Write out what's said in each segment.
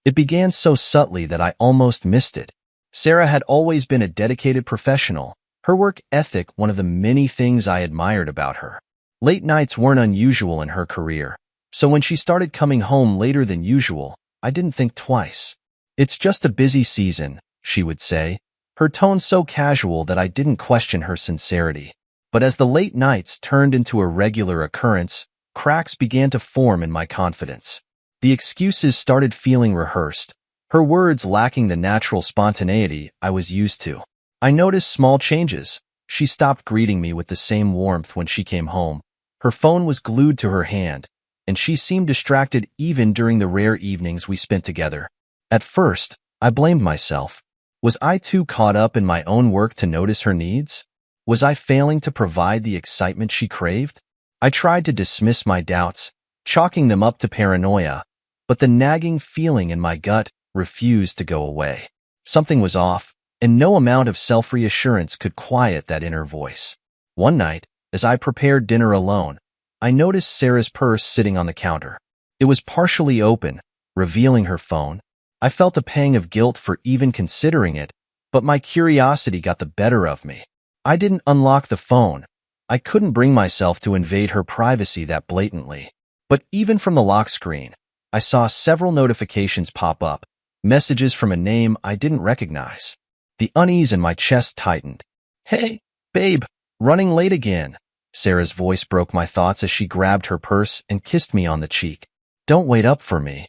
It began so subtly that I almost missed it. Sarah had always been a dedicated professional, her work ethic one of the many things I admired about her. Late nights weren't unusual in her career, so when she started coming home later than usual, I didn't think twice. "It's just a busy season," she would say, her tone so casual that I didn't question her sincerity. But as the late nights turned into a regular occurrence, cracks began to form in my confidence. The excuses started feeling rehearsed, her words lacking the natural spontaneity I was used to. I noticed small changes. She stopped greeting me with the same warmth when she came home. Her phone was glued to her hand, and she seemed distracted even during the rare evenings we spent together. At first, I blamed myself. Was I too caught up in my own work to notice her needs? Was I failing to provide the excitement she craved? I tried to dismiss my doubts, chalking them up to paranoia, but the nagging feeling in my gut refused to go away. Something was off, and no amount of self-reassurance could quiet that inner voice. One night, as I prepared dinner alone, I noticed Sarah's purse sitting on the counter. It was partially open, revealing her phone. I felt a pang of guilt for even considering it, but my curiosity got the better of me. I didn't unlock the phone. I couldn't bring myself to invade her privacy that blatantly. But even from the lock screen, I saw several notifications pop up, messages from a name I didn't recognize. The unease in my chest tightened. "Hey, babe, running late again." Sarah's voice broke my thoughts as she grabbed her purse and kissed me on the cheek. "Don't wait up for me."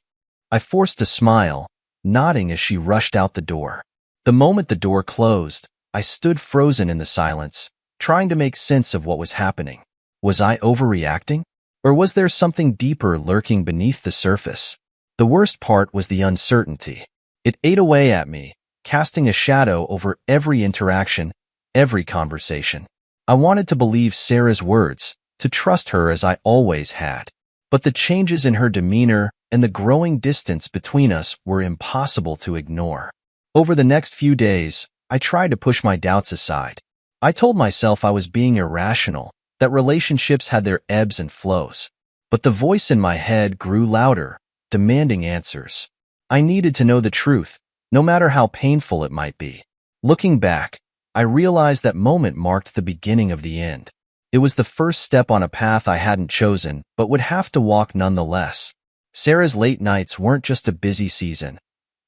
I forced a smile, nodding as she rushed out the door. The moment the door closed, I stood frozen in the silence, trying to make sense of what was happening. Was I overreacting? Or was there something deeper lurking beneath the surface? The worst part was the uncertainty. It ate away at me, casting a shadow over every interaction, every conversation. I wanted to believe Sarah's words, to trust her as I always had. But the changes in her demeanor and the growing distance between us were impossible to ignore. Over the next few days, I tried to push my doubts aside. I told myself I was being irrational, that relationships had their ebbs and flows. But the voice in my head grew louder, demanding answers. I needed to know the truth, no matter how painful it might be. Looking back, I realized that moment marked the beginning of the end. It was the first step on a path I hadn't chosen, but would have to walk nonetheless. Sarah's late nights weren't just a busy season.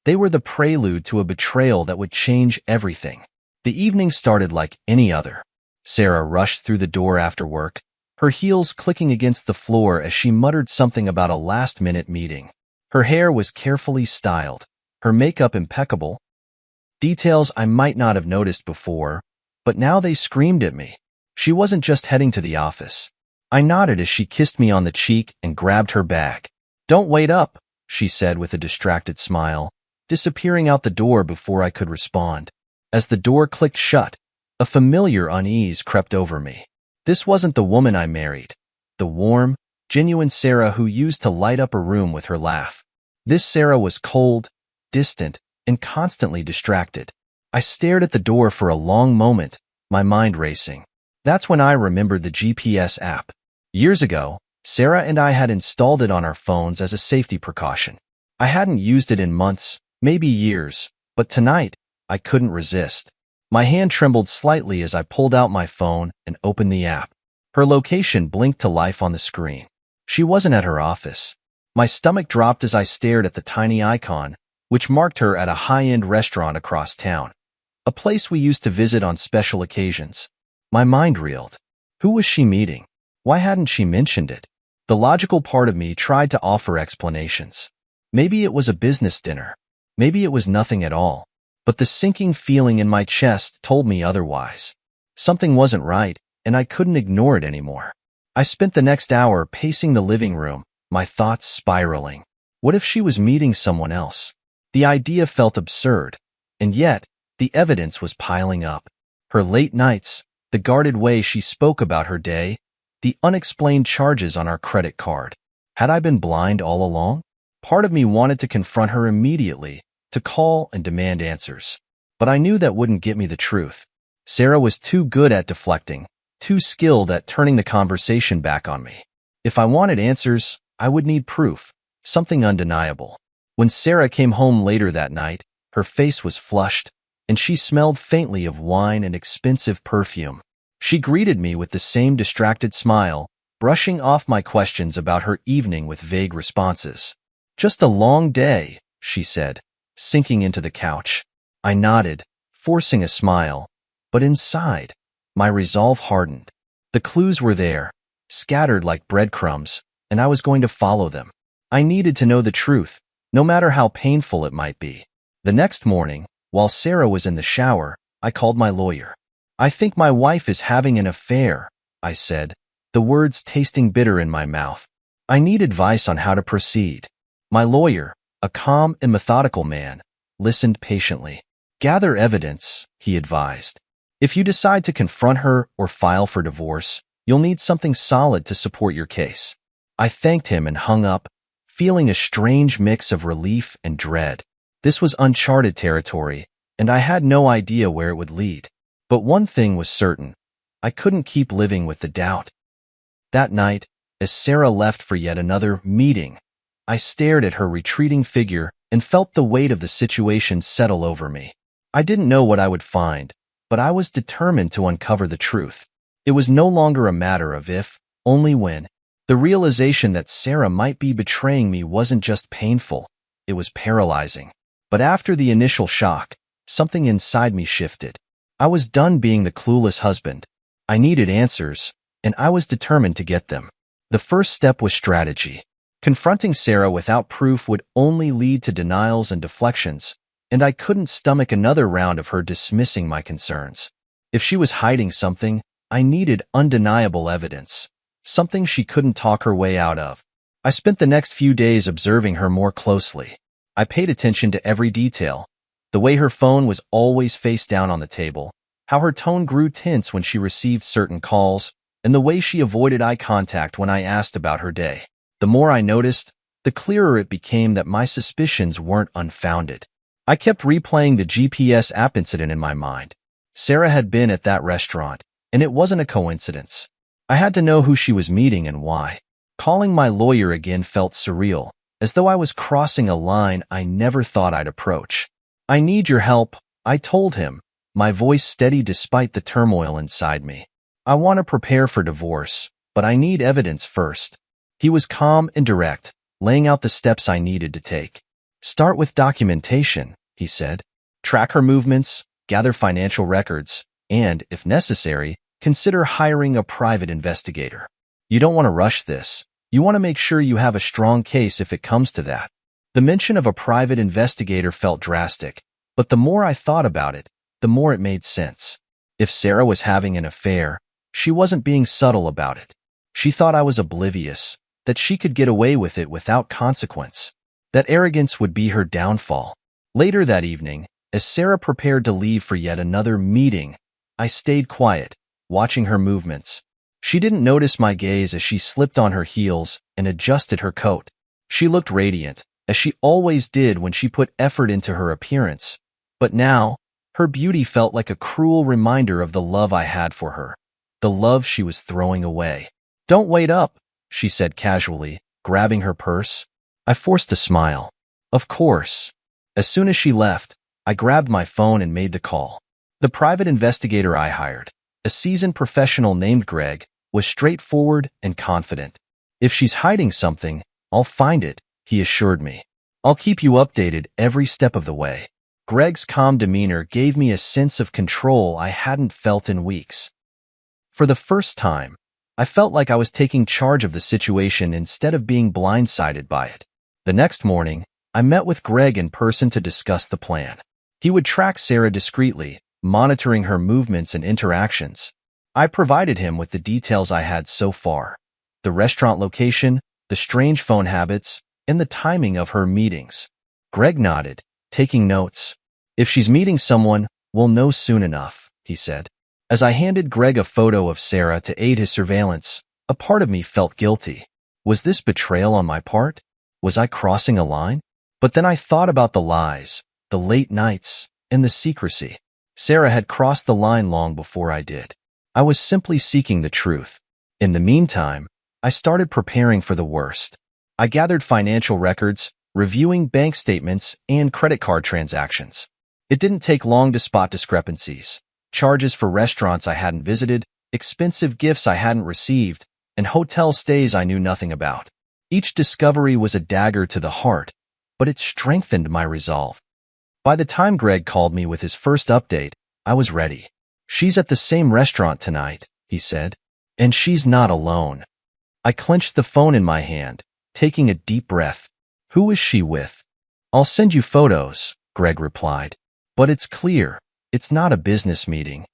They were the prelude to a betrayal that would change everything. The evening started like any other. Sarah rushed through the door after work, her heels clicking against the floor as she muttered something about a last-minute meeting. Her hair was carefully styled, her makeup impeccable. Details I might not have noticed before, but now they screamed at me. She wasn't just heading to the office. I nodded as she kissed me on the cheek and grabbed her bag. "Don't wait up," she said with a distracted smile, disappearing out the door before I could respond. As the door clicked shut, a familiar unease crept over me. This wasn't the woman I married, the warm, genuine Sarah who used to light up a room with her laugh. This Sarah was cold, distant, and constantly distracted. I stared at the door for a long moment, my mind racing. That's when I remembered the GPS app. Years ago, Sarah and I had installed it on our phones as a safety precaution. I hadn't used it in months, maybe years, but tonight, I couldn't resist. My hand trembled slightly as I pulled out my phone and opened the app. Her location blinked to life on the screen. She wasn't at her office. My stomach dropped as I stared at the tiny icon, which marked her at a high-end restaurant across town, a place we used to visit on special occasions. My mind reeled. Who was she meeting? Why hadn't she mentioned it? The logical part of me tried to offer explanations. Maybe it was a business dinner. Maybe it was nothing at all. But the sinking feeling in my chest told me otherwise. Something wasn't right, and I couldn't ignore it anymore. I spent the next hour pacing the living room, my thoughts spiraling. What if she was meeting someone else? The idea felt absurd, and yet the evidence was piling up. Her late nights, the guarded way she spoke about her day, the unexplained charges on our credit card. Had I been blind all along? Part of me wanted to confront her immediately, to call and demand answers. But I knew that wouldn't get me the truth. Sarah was too good at deflecting, too skilled at turning the conversation back on me. If I wanted answers, I would need proof, something undeniable. When Sarah came home later that night, her face was flushed, and she smelled faintly of wine and expensive perfume. She greeted me with the same distracted smile, brushing off my questions about her evening with vague responses. "Just a long day," she said, sinking into the couch. I nodded, forcing a smile, but inside, my resolve hardened. The clues were there, scattered like breadcrumbs, and I was going to follow them. I needed to know the truth, no matter how painful it might be. The next morning, while Sarah was in the shower, I called my lawyer. "I think my wife is having an affair," I said, the words tasting bitter in my mouth. "I need advice on how to proceed." My lawyer, a calm and methodical man, listened patiently. "Gather evidence," he advised. "If you decide to confront her or file for divorce, you'll need something solid to support your case." I thanked him and hung up, feeling a strange mix of relief and dread. This was uncharted territory, and I had no idea where it would lead. But one thing was certain: I couldn't keep living with the doubt. That night, as Sarah left for yet another meeting, I stared at her retreating figure and felt the weight of the situation settle over me. I didn't know what I would find, but I was determined to uncover the truth. It was no longer a matter of if, only when. The realization that Sarah might be betraying me wasn't just painful, it was paralyzing. But after the initial shock, something inside me shifted. I was done being the clueless husband. I needed answers, and I was determined to get them. The first step was strategy. Confronting Sarah without proof would only lead to denials and deflections, and I couldn't stomach another round of her dismissing my concerns. If she was hiding something, I needed undeniable evidence, something she couldn't talk her way out of. I spent the next few days observing her more closely. I paid attention to every detail: the way her phone was always face down on the table, how her tone grew tense when she received certain calls, and the way she avoided eye contact when I asked about her day. The more I noticed, the clearer it became that my suspicions weren't unfounded. I kept replaying the GPS app incident in my mind. Sarah had been at that restaurant, and it wasn't a coincidence. I had to know who she was meeting and why. Calling my lawyer again felt surreal, as though I was crossing a line I never thought I'd approach. "I need your help," I told him, my voice steady despite the turmoil inside me. "I want to prepare for divorce, but I need evidence first." He was calm and direct, laying out the steps I needed to take. "Start with documentation," he said. "Track her movements, gather financial records, and, if necessary, consider hiring a private investigator. You don't want to rush this. You want to make sure you have a strong case if it comes to that." The mention of a private investigator felt drastic, but the more I thought about it, the more it made sense. If Sarah was having an affair, she wasn't being subtle about it. She thought I was oblivious, that she could get away with it without consequence. That arrogance would be her downfall. Later that evening, as Sarah prepared to leave for yet another meeting, I stayed quiet, watching her movements. She didn't notice my gaze as she slipped on her heels and adjusted her coat. She looked radiant, as she always did when she put effort into her appearance. But now, her beauty felt like a cruel reminder of the love I had for her, the love she was throwing away. "Don't wait up," she said casually, grabbing her purse. I forced a smile. Of course. As soon as she left, I grabbed my phone and made the call. The private investigator I hired, a seasoned professional named Greg, was straightforward and confident. "If she's hiding something, I'll find it," he assured me. "I'll keep you updated every step of the way." Greg's calm demeanor gave me a sense of control I hadn't felt in weeks. For the first time, I felt like I was taking charge of the situation instead of being blindsided by it. The next morning, I met with Greg in person to discuss the plan. He would track Sarah discreetly, monitoring her movements and interactions. I provided him with the details I had so far: the restaurant location, the strange phone habits, and the timing of her meetings. Greg nodded, taking notes. "If she's meeting someone, we'll know soon enough," he said. As I handed Greg a photo of Sarah to aid his surveillance, a part of me felt guilty. Was this betrayal on my part? Was I crossing a line? But then I thought about the lies, the late nights, and the secrecy. Sarah had crossed the line long before I did. I was simply seeking the truth. In the meantime, I started preparing for the worst. I gathered financial records, reviewing bank statements and credit card transactions. It didn't take long to spot discrepancies. Charges for restaurants I hadn't visited, expensive gifts I hadn't received, and hotel stays I knew nothing about. Each discovery was a dagger to the heart, but it strengthened my resolve. By the time Greg called me with his first update, I was ready. "She's at the same restaurant tonight," he said. "And she's not alone." I clenched the phone in my hand, taking a deep breath. "Who is she with?" "I'll send you photos," Greg replied. "But it's clear, it's not a business meeting."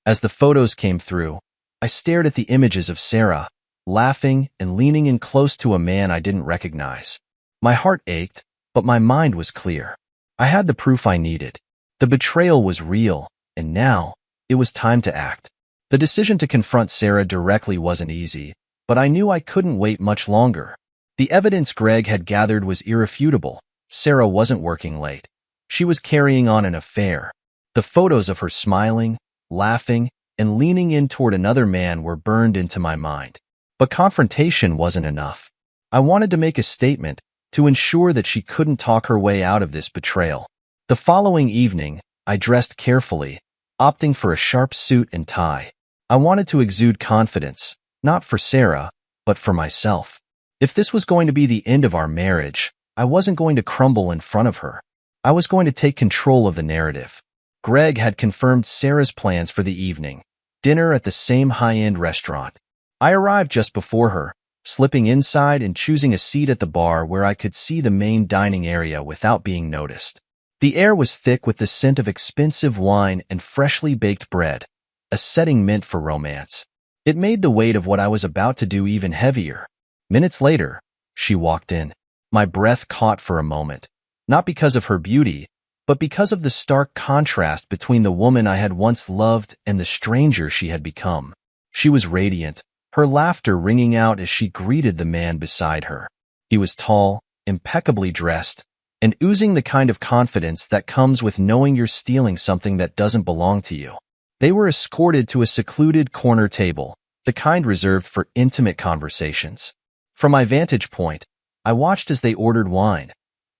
As the photos came through, I stared at the images of Sarah, laughing and leaning in close to a man I didn't recognize. My heart ached, but my mind was clear. I had the proof I needed. The betrayal was real, and now it was time to act. The decision to confront Sarah directly wasn't easy, but I knew I couldn't wait much longer. The evidence Greg had gathered was irrefutable. Sarah wasn't working late. She was carrying on an affair. The photos of her smiling, laughing, and leaning in toward another man were burned into my mind. But confrontation wasn't enough. I wanted to make a statement to ensure that she couldn't talk her way out of this betrayal. The following evening, I dressed carefully, opting for a sharp suit and tie. I wanted to exude confidence, not for Sarah, but for myself. If this was going to be the end of our marriage, I wasn't going to crumble in front of her. I was going to take control of the narrative. Greg had confirmed Sarah's plans for the evening, dinner at the same high-end restaurant. I arrived just before her, slipping inside and choosing a seat at the bar where I could see the main dining area without being noticed. The air was thick with the scent of expensive wine and freshly baked bread, a setting meant for romance. It made the weight of what I was about to do even heavier. Minutes later, she walked in. My breath caught for a moment, not because of her beauty, but because of the stark contrast between the woman I had once loved and the stranger she had become. She was radiant, her laughter ringing out as she greeted the man beside her. He was tall, impeccably dressed, and oozing the kind of confidence that comes with knowing you're stealing something that doesn't belong to you. They were escorted to a secluded corner table, the kind reserved for intimate conversations. From my vantage point, I watched as they ordered wine,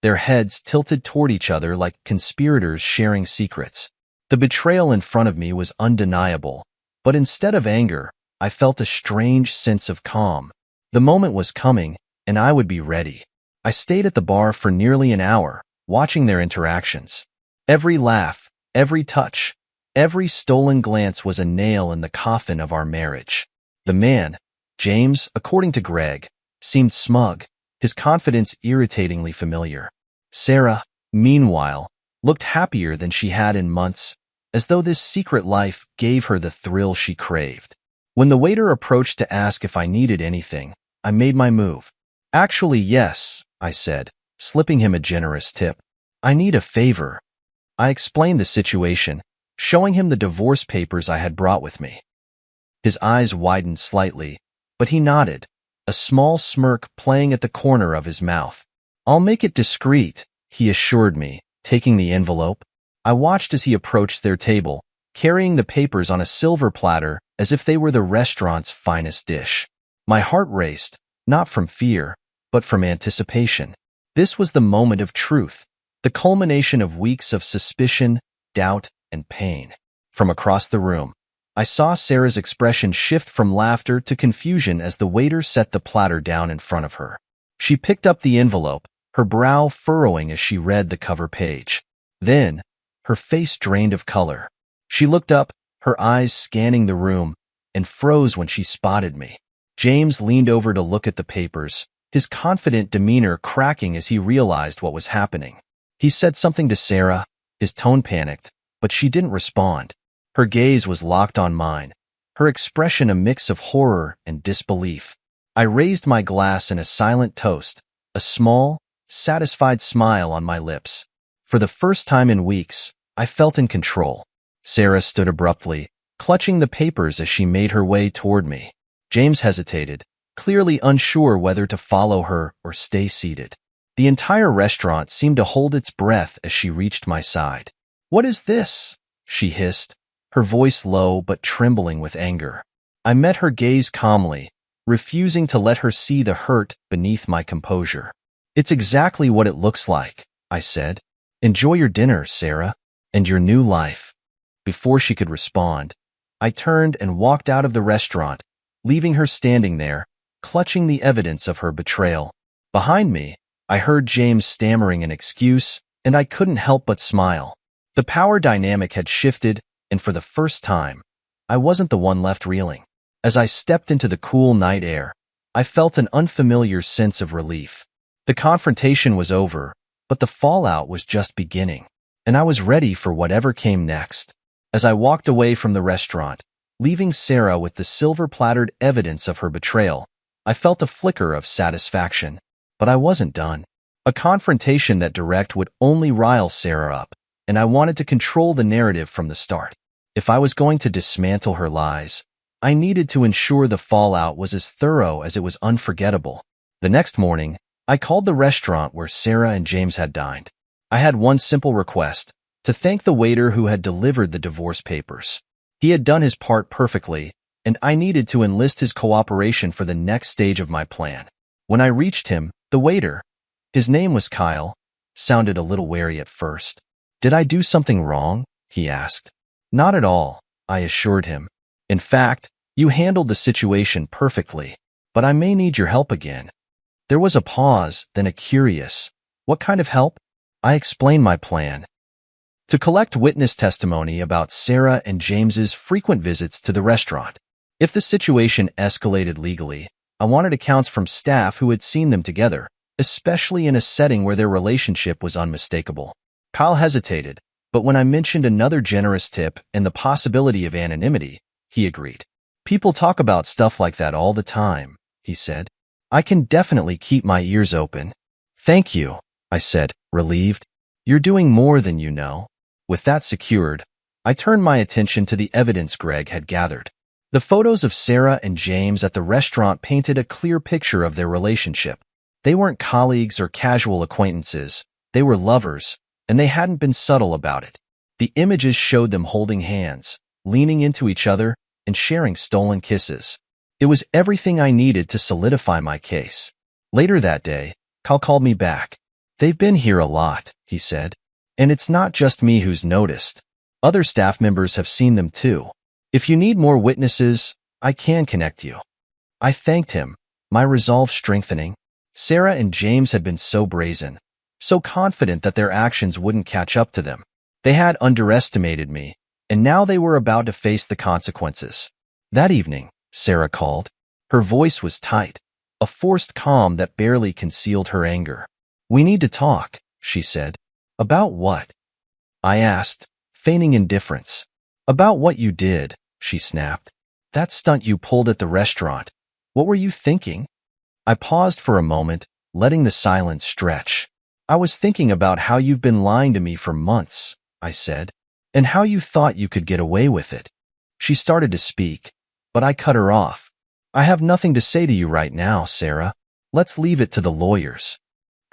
their heads tilted toward each other like conspirators sharing secrets. The betrayal in front of me was undeniable, but instead of anger, I felt a strange sense of calm. The moment was coming, and I would be ready. I stayed at the bar for nearly an hour, watching their interactions. Every laugh, every touch, every stolen glance was a nail in the coffin of our marriage. The man, James, according to Greg, seemed smug, his confidence irritatingly familiar. Sarah, meanwhile, looked happier than she had in months, as though this secret life gave her the thrill she craved. When the waiter approached to ask if I needed anything, I made my move. "Actually, yes," I said, slipping him a generous tip. "I need a favor." I explained the situation, showing him the divorce papers I had brought with me. His eyes widened slightly, but he nodded, a small smirk playing at the corner of his mouth. "I'll make it discreet," he assured me, taking the envelope. I watched as he approached their table, carrying the papers on a silver platter as if they were the restaurant's finest dish. My heart raced, not from fear, but from anticipation. This was the moment of truth, the culmination of weeks of suspicion, doubt, and pain. From across the room, I saw Sarah's expression shift from laughter to confusion as the waiter set the platter down in front of her. She picked up the envelope, her brow furrowing as she read the cover page. Then, her face drained of color. She looked up, her eyes scanning the room, and froze when she spotted me. James leaned over to look at the papers, his confident demeanor cracking as he realized what was happening. He said something to Sarah, his tone panicked, but she didn't respond. Her gaze was locked on mine, her expression a mix of horror and disbelief. I raised my glass in a silent toast, a small, satisfied smile on my lips. For the first time in weeks, I felt in control. Sarah stood abruptly, clutching the papers as she made her way toward me. James hesitated, clearly unsure whether to follow her or stay seated. The entire restaurant seemed to hold its breath as she reached my side. "What is this?" she hissed, her voice low but trembling with anger. I met her gaze calmly, refusing to let her see the hurt beneath my composure. It's exactly what it looks like, I said. Enjoy your dinner, Sarah, and your new life. Before she could respond, I turned and walked out of the restaurant, leaving her standing there, clutching the evidence of her betrayal. Behind me, I heard James stammering an excuse, and I couldn't help but smile. The power dynamic had shifted, and for the first time, I wasn't the one left reeling. As I stepped into the cool night air, I felt an unfamiliar sense of relief. The confrontation was over, but the fallout was just beginning, and I was ready for whatever came next. As I walked away from the restaurant, leaving Sarah with the silver-platered evidence of her betrayal, I felt a flicker of satisfaction. But I wasn't done. A confrontation that direct would only rile Sarah up, and I wanted to control the narrative from the start. If I was going to dismantle her lies, I needed to ensure the fallout was as thorough as it was unforgettable. The next morning, I called the restaurant where Sarah and James had dined. I had one simple request: to thank the waiter who had delivered the divorce papers. He had done his part perfectly, and I needed to enlist his cooperation for the next stage of my plan. When I reached him, the waiter, his name was Kyle, sounded a little wary at first. "Did I do something wrong?" he asked. "Not at all," I assured him. "In fact, you handled the situation perfectly, but I may need your help again." There was a pause, then a curious, "What kind of help?" I explained my plan: to collect witness testimony about Sarah and James's frequent visits to the restaurant. If the situation escalated legally, I wanted accounts from staff who had seen them together, especially in a setting where their relationship was unmistakable. Kyle hesitated, but when I mentioned another generous tip and the possibility of anonymity, he agreed. "People talk about stuff like that all the time," he said. "I can definitely keep my ears open." "Thank you," I said, relieved. "You're doing more than you know." With that secured, I turned my attention to the evidence Greg had gathered. The photos of Sarah and James at the restaurant painted a clear picture of their relationship. They weren't colleagues or casual acquaintances. They were lovers, and they hadn't been subtle about it. The images showed them holding hands, leaning into each other, and sharing stolen kisses. It was everything I needed to solidify my case. Later that day, Kyle called me back. "They've been here a lot," he said. "And it's not just me who's noticed. Other staff members have seen them too. If you need more witnesses, I can connect you." I thanked him, my resolve strengthening. Sarah and James had been so brazen, so confident that their actions wouldn't catch up to them. They had underestimated me, and now they were about to face the consequences. That evening, Sarah called. Her voice was tight, a forced calm that barely concealed her anger. "We need to talk," she said. "About what?" I asked, feigning indifference. "About what you did," she snapped. "That stunt you pulled at the restaurant. What were you thinking?" I paused for a moment, letting the silence stretch. "I was thinking about how you've been lying to me for months," I said, "and how you thought you could get away with it." She started to speak, but I cut her off. "I have nothing to say to you right now, Sarah. Let's leave it to the lawyers."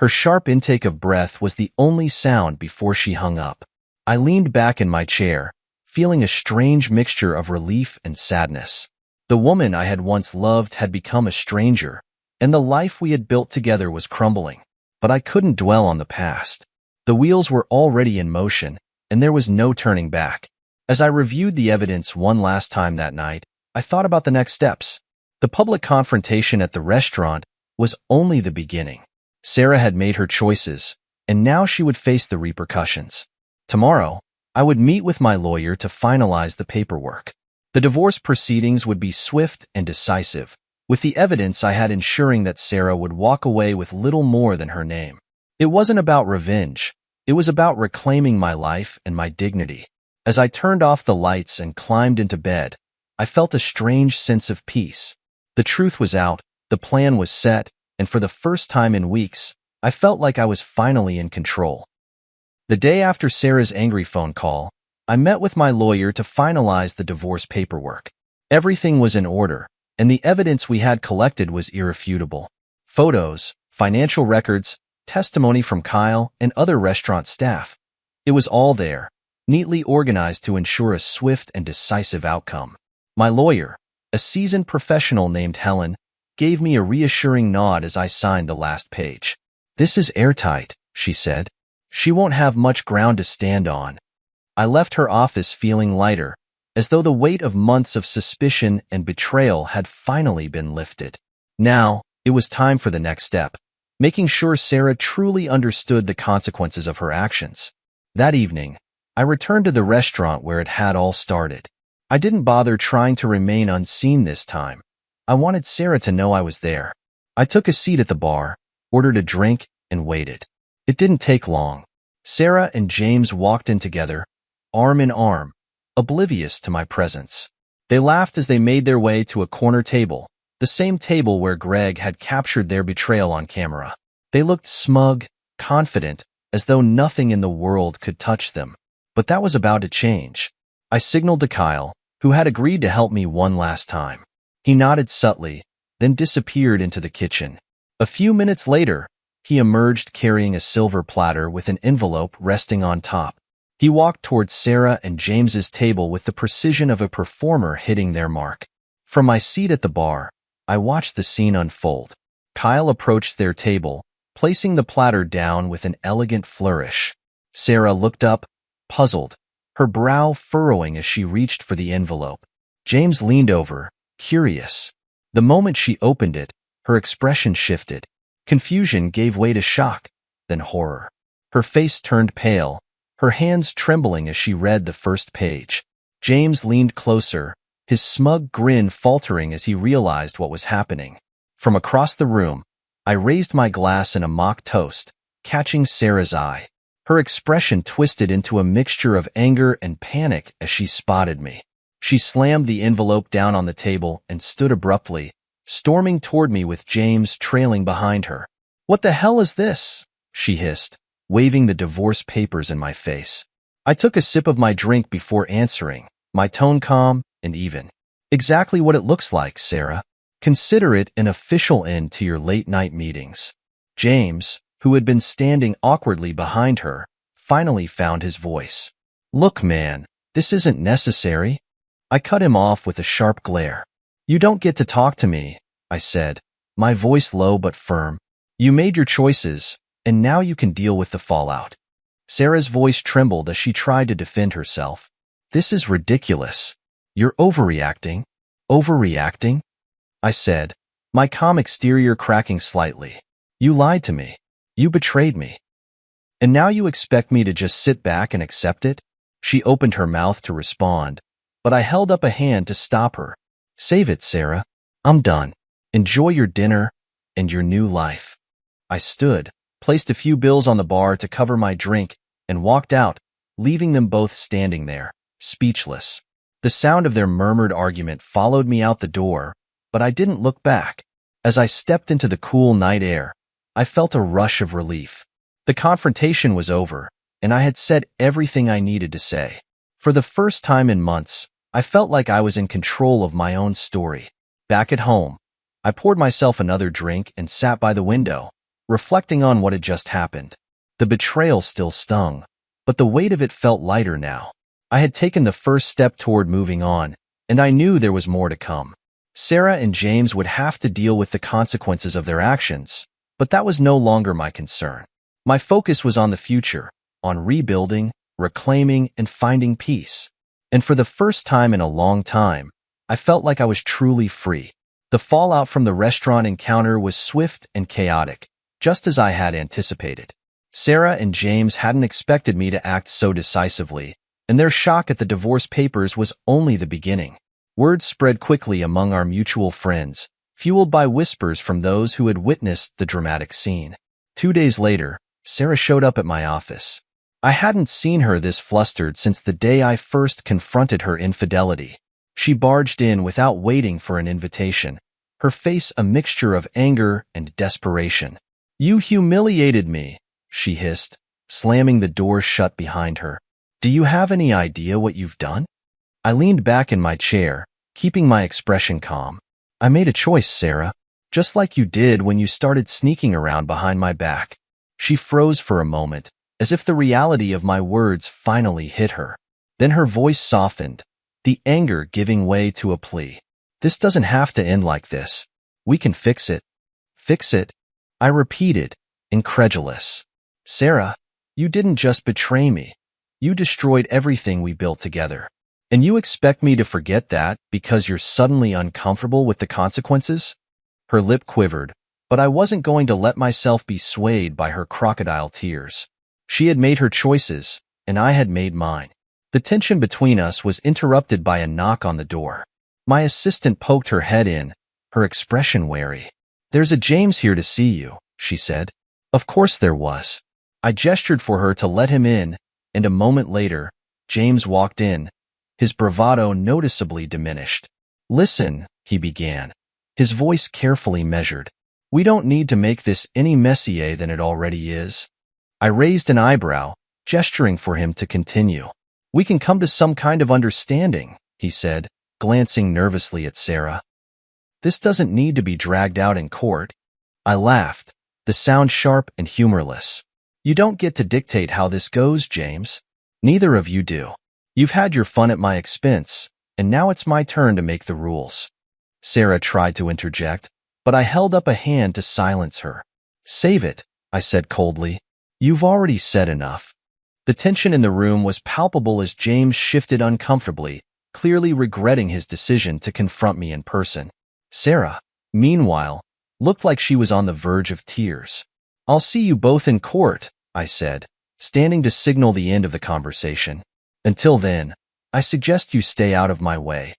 Her sharp intake of breath was the only sound before she hung up. I leaned back in my chair, feeling a strange mixture of relief and sadness. The woman I had once loved had become a stranger, and the life we had built together was crumbling. But I couldn't dwell on the past. The wheels were already in motion, and there was no turning back. As I reviewed the evidence one last time that night, I thought about the next steps. The public confrontation at the restaurant was only the beginning. Sarah had made her choices, and now she would face the repercussions. Tomorrow, I would meet with my lawyer to finalize the paperwork. The divorce proceedings would be swift and decisive, with the evidence I had ensuring that Sarah would walk away with little more than her name. It wasn't about revenge. It was about reclaiming my life and my dignity. As I turned off the lights and climbed into bed, I felt a strange sense of peace. The truth was out, the plan was set, and for the first time in weeks, I felt like I was finally in control. The day after Sarah's angry phone call, I met with my lawyer to finalize the divorce paperwork. Everything was in order, and the evidence we had collected was irrefutable. Photos, financial records, testimony from Kyle and other restaurant staff. It was all there, neatly organized to ensure a swift and decisive outcome. My lawyer, a seasoned professional named Helen, gave me a reassuring nod as I signed the last page. "This is airtight," she said. "She won't have much ground to stand on." I left her office feeling lighter, as though the weight of months of suspicion and betrayal had finally been lifted. Now, it was time for the next step, making sure Sarah truly understood the consequences of her actions. That evening, I returned to the restaurant where it had all started. I didn't bother trying to remain unseen this time. I wanted Sarah to know I was there. I took a seat at the bar, ordered a drink, and waited. It didn't take long. Sarah and James walked in together, arm in arm, oblivious to my presence. They laughed as they made their way to a corner table, the same table where Greg had captured their betrayal on camera. They looked smug, confident, as though nothing in the world could touch them. But that was about to change. I signaled to Kyle, who had agreed to help me one last time. He nodded subtly, then disappeared into the kitchen. A few minutes later, he emerged carrying a silver platter with an envelope resting on top. He walked towards Sarah and James's table with the precision of a performer hitting their mark. From my seat at the bar, I watched the scene unfold. Kyle approached their table, placing the platter down with an elegant flourish. Sarah looked up, puzzled, her brow furrowing as she reached for the envelope. James leaned over, curious. The moment she opened it, her expression shifted. Confusion gave way to shock, then horror. Her face turned pale, her hands trembling as she read the first page. James leaned closer, his smug grin faltering as he realized what was happening. From across the room, I raised my glass in a mock toast, catching Sarah's eye. Her expression twisted into a mixture of anger and panic as she spotted me. She slammed the envelope down on the table and stood abruptly, storming toward me with James trailing behind her. "What the hell is this?" she hissed, waving the divorce papers in my face. I took a sip of my drink before answering, my tone calm and even. "Exactly what it looks like, Sarah. Consider it an official end to your late-night meetings." James, who had been standing awkwardly behind her, finally found his voice. "Look, man, this isn't necessary." I cut him off with a sharp glare. "You don't get to talk to me," I said, my voice low but firm. "You made your choices, and now you can deal with the fallout." Sarah's voice trembled as she tried to defend herself. "This is ridiculous. You're overreacting." "Overreacting?" I said, my calm exterior cracking slightly. "You lied to me. You betrayed me. And now you expect me to just sit back and accept it?" She opened her mouth to respond, but I held up a hand to stop her. "Save it, Sarah. I'm done. Enjoy your dinner and your new life." I stood, placed a few bills on the bar to cover my drink, and walked out, leaving them both standing there, speechless. The sound of their murmured argument followed me out the door, but I didn't look back. As I stepped into the cool night air, I felt a rush of relief. The confrontation was over, and I had said everything I needed to say. For the first time in months, I felt like I was in control of my own story. Back at home, I poured myself another drink and sat by the window, reflecting on what had just happened. The betrayal still stung, but the weight of it felt lighter now. I had taken the first step toward moving on, and I knew there was more to come. Sarah and James would have to deal with the consequences of their actions, but that was no longer my concern. My focus was on the future, on rebuilding, reclaiming, and finding peace. And for the first time in a long time, I felt like I was truly free. The fallout from the restaurant encounter was swift and chaotic, just as I had anticipated. Sarah and James hadn't expected me to act so decisively, and their shock at the divorce papers was only the beginning. Word spread quickly among our mutual friends, fueled by whispers from those who had witnessed the dramatic scene. 2 days later, Sarah showed up at my office. I hadn't seen her this flustered since the day I first confronted her infidelity. She barged in without waiting for an invitation, her face a mixture of anger and desperation. "You humiliated me," she hissed, slamming the door shut behind her. "Do you have any idea what you've done?" I leaned back in my chair, keeping my expression calm. "I made a choice, Sarah, just like you did when you started sneaking around behind my back." She froze for a moment, as if the reality of my words finally hit her. Then her voice softened, the anger giving way to a plea. "This doesn't have to end like this. We can fix it." "Fix it?" I repeated, incredulous. Sarah, you didn't just betray me. You destroyed everything we built together. And you expect me to forget that because you're suddenly uncomfortable with the consequences? Her lip quivered, but I wasn't going to let myself be swayed by her crocodile tears. She had made her choices, and I had made mine. The tension between us was interrupted by a knock on the door. My assistant poked her head in, her expression wary. "There's a James here to see you," she said. Of course there was. I gestured for her to let him in, and a moment later, James walked in, his bravado noticeably diminished. "Listen," he began, his voice carefully measured. "We don't need to make this any messier than it already is." I raised an eyebrow, gesturing for him to continue. "We can come to some kind of understanding," he said, glancing nervously at Sarah. "This doesn't need to be dragged out in court." I laughed, the sound sharp and humorless. "You don't get to dictate how this goes, James. Neither of you do. You've had your fun at my expense, and now it's my turn to make the rules." Sarah tried to interject, but I held up a hand to silence her. "Save it," I said coldly. "You've already said enough." The tension in the room was palpable as James shifted uncomfortably, clearly regretting his decision to confront me in person. Sarah, meanwhile, looked like she was on the verge of tears. "I'll see you both in court," I said, standing to signal the end of the conversation. "Until then, I suggest you stay out of my way."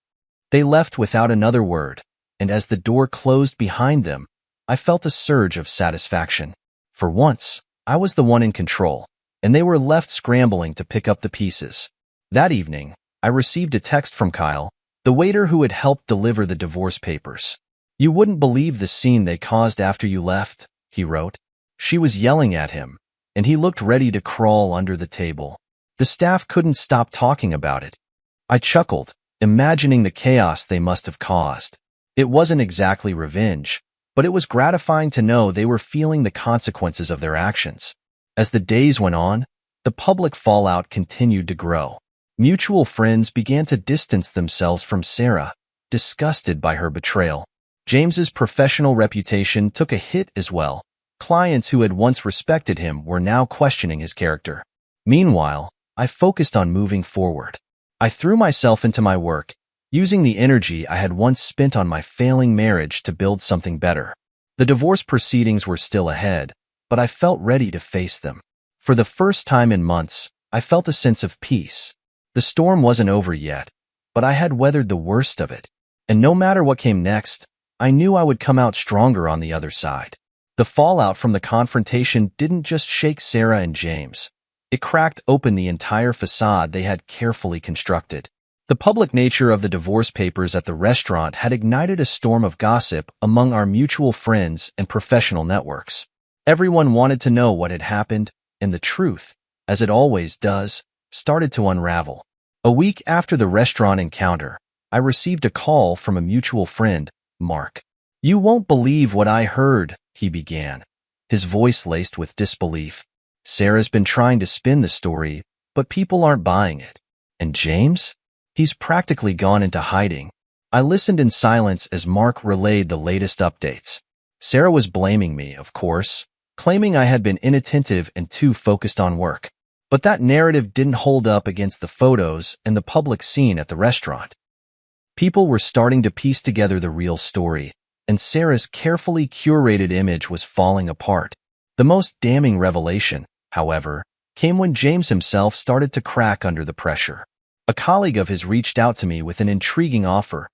They left without another word, and as the door closed behind them, I felt a surge of satisfaction. For once, I was the one in control, and they were left scrambling to pick up the pieces. That evening, I received a text from Kyle, the waiter who had helped deliver the divorce papers. "You wouldn't believe the scene they caused after you left," he wrote. She was yelling at him, and he looked ready to crawl under the table. The staff couldn't stop talking about it. I chuckled, imagining the chaos they must have caused. It wasn't exactly revenge, but it was gratifying to know they were feeling the consequences of their actions. As the days went on, the public fallout continued to grow. Mutual friends began to distance themselves from Sarah, disgusted by her betrayal. James's professional reputation took a hit as well. Clients who had once respected him were now questioning his character. Meanwhile, I focused on moving forward. I threw myself into my work, using the energy I had once spent on my failing marriage to build something better. The divorce proceedings were still ahead, but I felt ready to face them. For the first time in months, I felt a sense of peace. The storm wasn't over yet, but I had weathered the worst of it. And no matter what came next, I knew I would come out stronger on the other side. The fallout from the confrontation didn't just shake Sarah and James. It cracked open the entire facade they had carefully constructed. The public nature of the divorce papers at the restaurant had ignited a storm of gossip among our mutual friends and professional networks. Everyone wanted to know what had happened, and the truth, as it always does, started to unravel. A week after the restaurant encounter, I received a call from a mutual friend, Mark. "You won't believe what I heard," he began, his voice laced with disbelief. "Sarah's been trying to spin the story, but people aren't buying it. And James? He's practically gone into hiding." I listened in silence as Mark relayed the latest updates. Sarah was blaming me, of course, claiming I had been inattentive and too focused on work. But that narrative didn't hold up against the photos and the public scene at the restaurant. People were starting to piece together the real story, and Sarah's carefully curated image was falling apart. The most damning revelation, however, came when James himself started to crack under the pressure. A colleague of his reached out to me with an intriguing offer.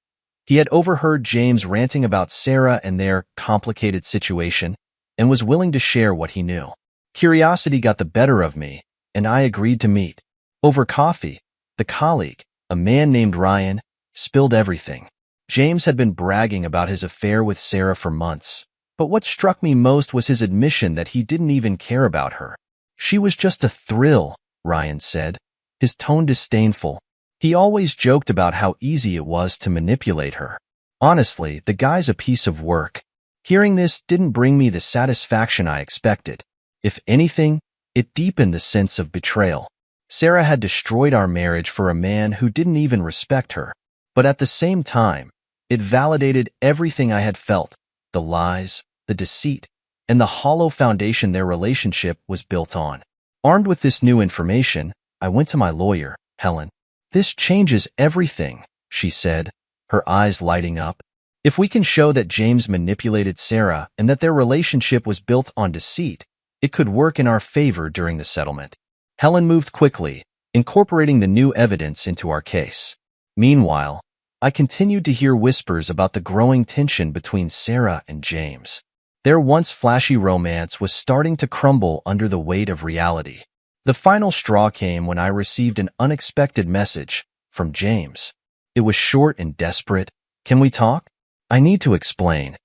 He had overheard James ranting about Sarah and their complicated situation, and was willing to share what he knew. Curiosity got the better of me, and I agreed to meet. Over coffee, the colleague, a man named Ryan, spilled everything. James had been bragging about his affair with Sarah for months, but what struck me most was his admission that he didn't even care about her. "She was just a thrill," Ryan said, his tone disdainful. He always joked about how easy it was to manipulate her. Honestly, the guy's a piece of work. Hearing this didn't bring me the satisfaction I expected. If anything, it deepened the sense of betrayal. Sarah had destroyed our marriage for a man who didn't even respect her. But at the same time, it validated everything I had felt, the lies, the deceit, and the hollow foundation their relationship was built on. Armed with this new information, I went to my lawyer, Helen. "This changes everything," she said, her eyes lighting up. "If we can show that James manipulated Sarah and that their relationship was built on deceit, it could work in our favor during the settlement." Helen moved quickly, incorporating the new evidence into our case. Meanwhile, I continued to hear whispers about the growing tension between Sarah and James. Their once flashy romance was starting to crumble under the weight of reality. The final straw came when I received an unexpected message from James. It was short and desperate. "Can we talk? I need to explain."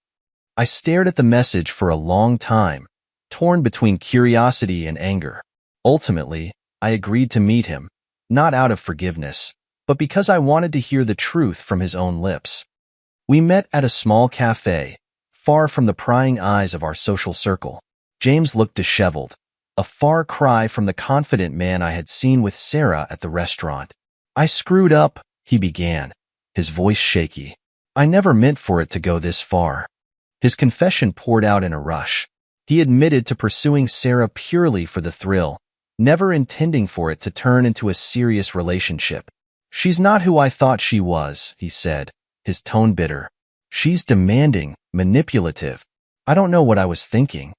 I stared at the message for a long time, torn between curiosity and anger. Ultimately, I agreed to meet him, not out of forgiveness, but because I wanted to hear the truth from his own lips. We met at a small cafe, far from the prying eyes of our social circle. James looked disheveled, a far cry from the confident man I had seen with Sarah at the restaurant. "I screwed up," he began, his voice shaky. "I never meant for it to go this far." His confession poured out in a rush. He admitted to pursuing Sarah purely for the thrill, never intending for it to turn into a serious relationship. "She's not who I thought she was," he said, his tone bitter. "She's demanding, manipulative. I don't know what I was thinking."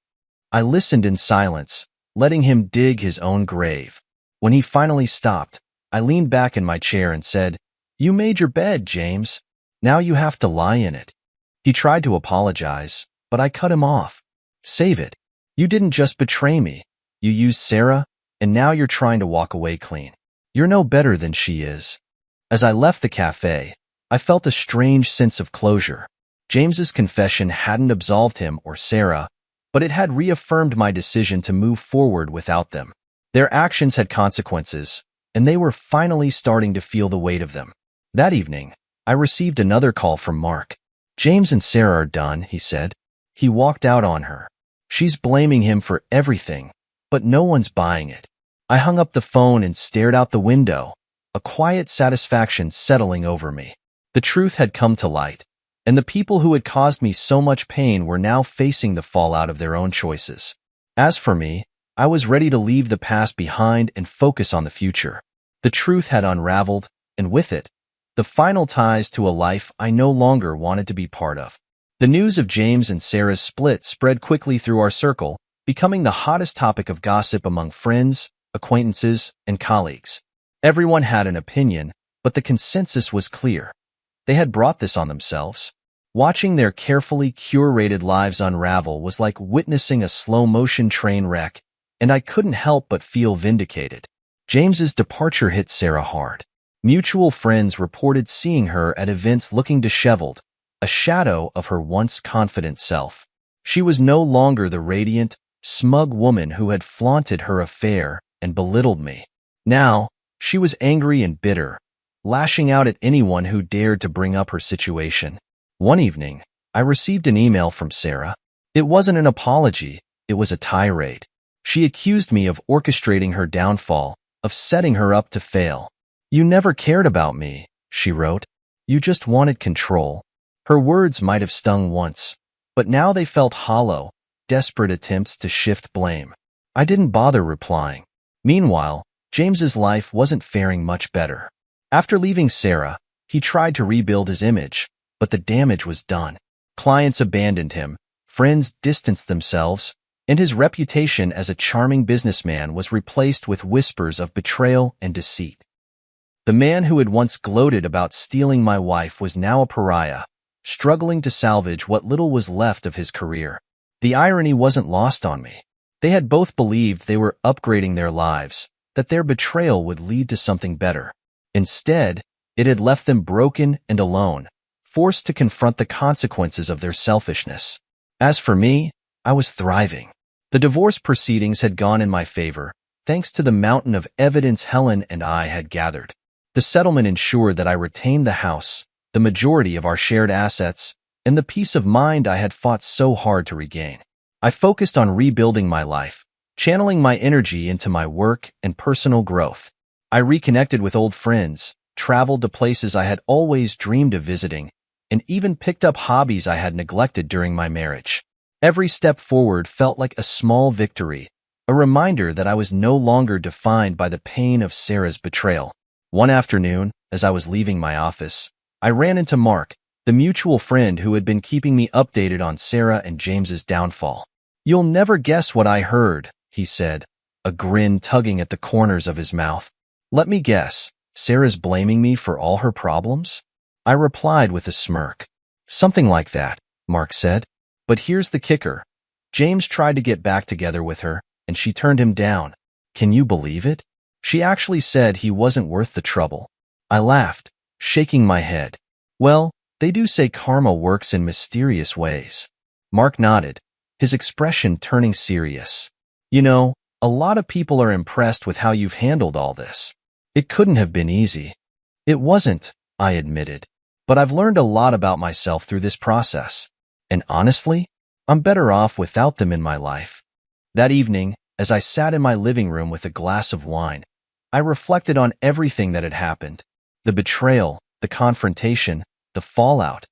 I listened in silence, letting him dig his own grave. When he finally stopped, I leaned back in my chair and said, "You made your bed, James. Now you have to lie in it." He tried to apologize, but I cut him off. "Save it. You didn't just betray me. You used Sarah, and now you're trying to walk away clean. You're no better than she is." As I left the cafe, I felt a strange sense of closure. James's confession hadn't absolved him or Sarah, but it had reaffirmed my decision to move forward without them. Their actions had consequences, and they were finally starting to feel the weight of them. That evening, I received another call from Mark. "James and Sarah are done," he said. He walked out on her. "She's blaming him for everything, but no one's buying it." I hung up the phone and stared out the window, a quiet satisfaction settling over me. The truth had come to light, and the people who had caused me so much pain were now facing the fallout of their own choices. As for me, I was ready to leave the past behind and focus on the future. The truth had unraveled, and with it, the final ties to a life I no longer wanted to be part of. The news of James and Sarah's split spread quickly through our circle, becoming the hottest topic of gossip among friends, acquaintances, and colleagues. Everyone had an opinion, but the consensus was clear. They had brought this on themselves. Watching their carefully curated lives unravel was like witnessing a slow-motion train wreck, and I couldn't help but feel vindicated. James's departure hit Sarah hard. Mutual friends reported seeing her at events looking disheveled, a shadow of her once confident self. She was no longer the radiant, smug woman who had flaunted her affair and belittled me. Now, she was angry and bitter, lashing out at anyone who dared to bring up her situation. One evening, I received an email from Sarah. It wasn't an apology, it was a tirade. She accused me of orchestrating her downfall, of setting her up to fail. "You never cared about me," she wrote. "You just wanted control." Her words might have stung once, but now they felt hollow, desperate attempts to shift blame. I didn't bother replying. Meanwhile, James's life wasn't faring much better. After leaving Sarah, he tried to rebuild his image, but the damage was done. Clients abandoned him, friends distanced themselves, and his reputation as a charming businessman was replaced with whispers of betrayal and deceit. The man who had once gloated about stealing my wife was now a pariah, struggling to salvage what little was left of his career. The irony wasn't lost on me. They had both believed they were upgrading their lives, that their betrayal would lead to something better. Instead, it had left them broken and alone, forced to confront the consequences of their selfishness. As for me, I was thriving. The divorce proceedings had gone in my favor, thanks to the mountain of evidence Helen and I had gathered. The settlement ensured that I retained the house, the majority of our shared assets, and the peace of mind I had fought so hard to regain. I focused on rebuilding my life, channeling my energy into my work and personal growth. I reconnected with old friends, traveled to places I had always dreamed of visiting, and even picked up hobbies I had neglected during my marriage. Every step forward felt like a small victory, a reminder that I was no longer defined by the pain of Sarah's betrayal. One afternoon, as I was leaving my office, I ran into Mark, the mutual friend who had been keeping me updated on Sarah and James's downfall. "You'll never guess what I heard," he said, a grin tugging at the corners of his mouth. "Let me guess, Sarah's blaming me for all her problems?" I replied with a smirk. "Something like that," Mark said. "But here's the kicker. James tried to get back together with her, and she turned him down. Can you believe it? She actually said he wasn't worth the trouble." I laughed, shaking my head. "Well, they do say karma works in mysterious ways." Mark nodded, his expression turning serious. "You know, a lot of people are impressed with how you've handled all this. It couldn't have been easy." "It wasn't," I admitted. "But I've learned a lot about myself through this process. And honestly, I'm better off without them in my life." That evening, as I sat in my living room with a glass of wine, I reflected on everything that had happened. The betrayal, the confrontation, the fallout.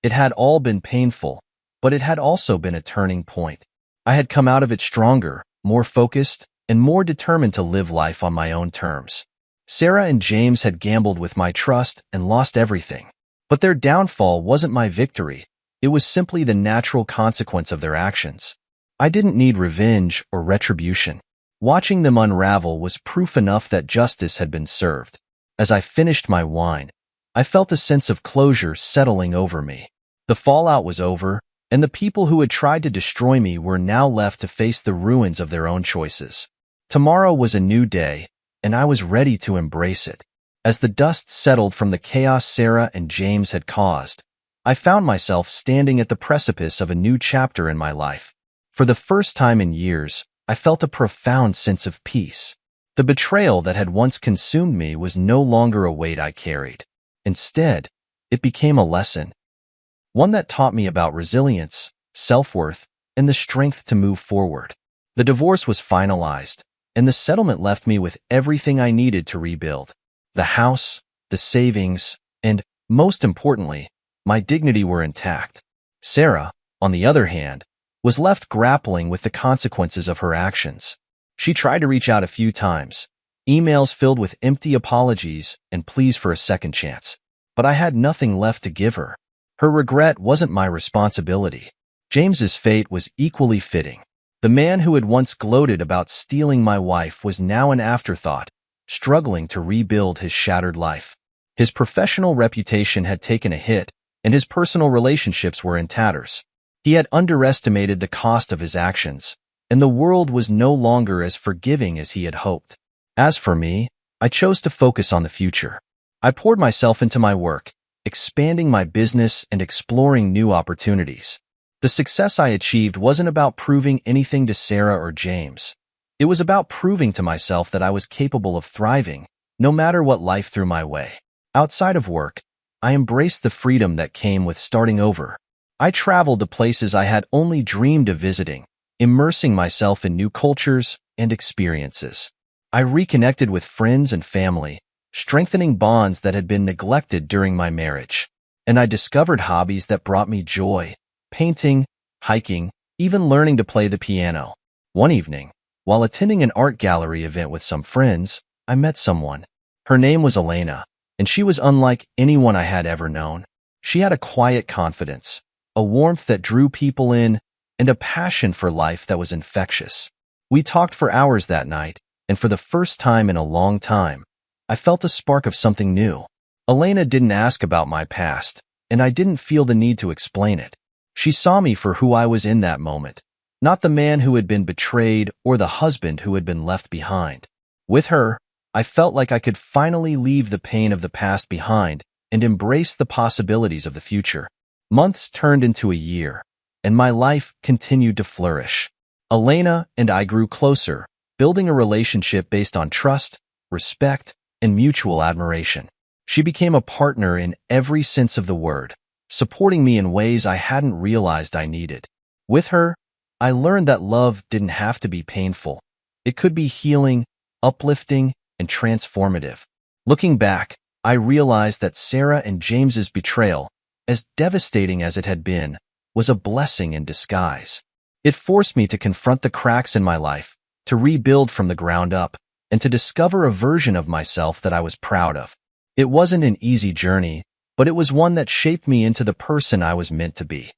It had all been painful, but it had also been a turning point. I had come out of it stronger, more focused, and more determined to live life on my own terms. Sarah and James had gambled with my trust and lost everything. But their downfall wasn't my victory. It was simply the natural consequence of their actions. I didn't need revenge or retribution. Watching them unravel was proof enough that justice had been served. As I finished my wine, I felt a sense of closure settling over me. The fallout was over, and the people who had tried to destroy me were now left to face the ruins of their own choices. Tomorrow was a new day, and I was ready to embrace it. As the dust settled from the chaos Sarah and James had caused, I found myself standing at the precipice of a new chapter in my life. For the first time in years, I felt a profound sense of peace. The betrayal that had once consumed me was no longer a weight I carried. Instead, it became a lesson. One that taught me about resilience, self-worth, and the strength to move forward. The divorce was finalized, and the settlement left me with everything I needed to rebuild. The house, the savings, and, most importantly, my dignity were intact. Sarah, on the other hand, was left grappling with the consequences of her actions. She tried to reach out a few times, emails filled with empty apologies and pleas for a second chance. But I had nothing left to give her. Her regret wasn't my responsibility. James's fate was equally fitting. The man who had once gloated about stealing my wife was now an afterthought, struggling to rebuild his shattered life. His professional reputation had taken a hit, and his personal relationships were in tatters. He had underestimated the cost of his actions, and the world was no longer as forgiving as he had hoped. As for me, I chose to focus on the future. I poured myself into my work, expanding my business and exploring new opportunities. The success I achieved wasn't about proving anything to Sarah or James. It was about proving to myself that I was capable of thriving, no matter what life threw my way. Outside of work, I embraced the freedom that came with starting over. I traveled to places I had only dreamed of visiting, immersing myself in new cultures and experiences. I reconnected with friends and family, strengthening bonds that had been neglected during my marriage. And I discovered hobbies that brought me joy: painting, hiking, even learning to play the piano. One evening, while attending an art gallery event with some friends, I met someone. Her name was Elena, and she was unlike anyone I had ever known. She had a quiet confidence, a warmth that drew people in, and a passion for life that was infectious. We talked for hours that night, and for the first time in a long time, I felt a spark of something new. Elena didn't ask about my past, and I didn't feel the need to explain it. She saw me for who I was in that moment, not the man who had been betrayed or the husband who had been left behind. With her, I felt like I could finally leave the pain of the past behind and embrace the possibilities of the future. Months turned into a year, and my life continued to flourish. Elena and I grew closer, building a relationship based on trust, respect, and mutual admiration. She became a partner in every sense of the word, supporting me in ways I hadn't realized I needed. With her, I learned that love didn't have to be painful. It could be healing, uplifting, and transformative. Looking back, I realized that Sarah and James's betrayal, as devastating as it had been, was a blessing in disguise. It forced me to confront the cracks in my life, to rebuild from the ground up, and to discover a version of myself that I was proud of. It wasn't an easy journey, but it was one that shaped me into the person I was meant to be.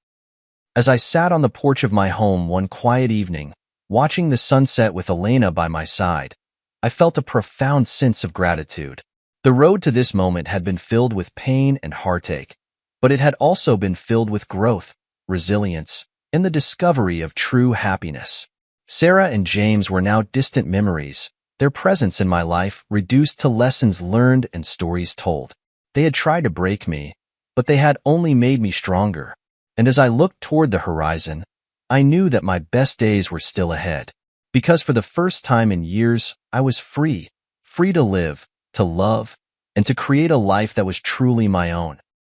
As I sat on the porch of my home one quiet evening, watching the sunset with Elena by my side, I felt a profound sense of gratitude. The road to this moment had been filled with pain and heartache, but it had also been filled with growth, resilience, and the discovery of true happiness. Sarah and James were now distant memories, their presence in my life reduced to lessons learned and stories told. They had tried to break me, but they had only made me stronger. And as I looked toward the horizon, I knew that my best days were still ahead. Because for the first time in years, I was free to live, to love, and to create a life that was truly my own.